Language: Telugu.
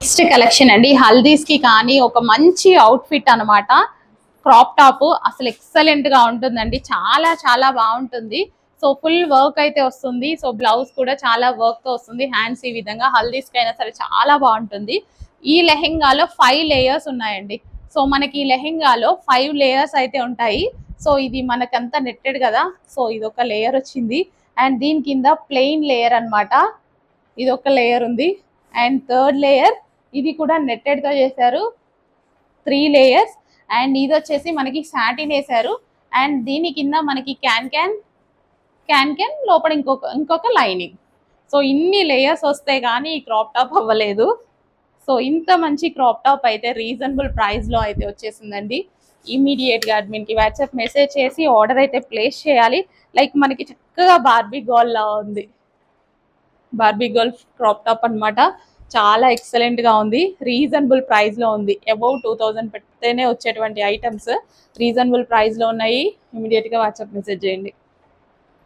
నెక్స్ట్ కలెక్షన్ అండి, హల్దీస్ కి కానీ ఒక మంచి అవుట్ఫిట్ అనమాట. క్రాప్ టాప్ అసలు ఎక్సలెంట్ గా ఉంటుందండి, చాలా చాలా బాగుంటుంది. సో ఫుల్ వర్క్ అయితే వస్తుంది. సో బ్లౌజ్ కూడా చాలా వర్క్ తో వస్తుంది. హ్యాండ్స్ ఈ విధంగా హల్దీస్ కి అయినా సరే చాలా బాగుంటుంది. ఈ లెహెంగాలో 5 లేయర్స్ ఉన్నాయండి. సో మనకి ఈ లెహెంగాలో 5 లేయర్స్ అయితే ఉంటాయి. సో ఇది మనకంతా నెట్టెడ్ కదా, సో ఇది ఒక లేయర్ వచ్చింది. అండ్ దీని కింద ప్లెయిన్ లేయర్ అనమాట, ఇది ఒక లేయర్ ఉంది. అండ్ థర్డ్ లేయర్ ఇది కూడా నెట్టెడ్ తో చేశారు, 3 లేయర్స్. అండ్ ఇది వచ్చేసి మనకి సాటిన్ వేశారు. అండ్ దీని కింద మనకి క్యాన్ క్యాన్ లోపల ఇంకొక లైనింగ్. సో ఇన్ని లేయర్స్ వస్తే కానీ ఈ క్రాప్ టాప్ అవ్వలేదు. సో ఇంత మంచి క్రాప్ టాప్ అయితే రీజనబుల్ ప్రైస్ లో అయితే వచ్చేసిందండి. ఇమీడియట్ గా అడ్మిన్ కి వాట్సాప్ మెసేజ్ చేసి ఆర్డర్ అయితే ప్లేస్ చేయాలి. లైక్ మనకి చక్కగా బార్బీ గర్ల్ లా ఉంది, బార్బీ గర్ల్ క్రాప్ టాప్ అనమాట. చాలా ఎక్సలెంట్ గా ఉంది, రీజనబుల్ ప్రైస్ లో ఉంది. అబౌవ్ 2000 పెడితేనే వచ్చేటువంటి ఐటమ్స్ రీజనబుల్ ప్రైస్ లో ఉన్నాయి. ఇమీడియట్ గా వాట్సాప్ మెసేజ్ చేయండి.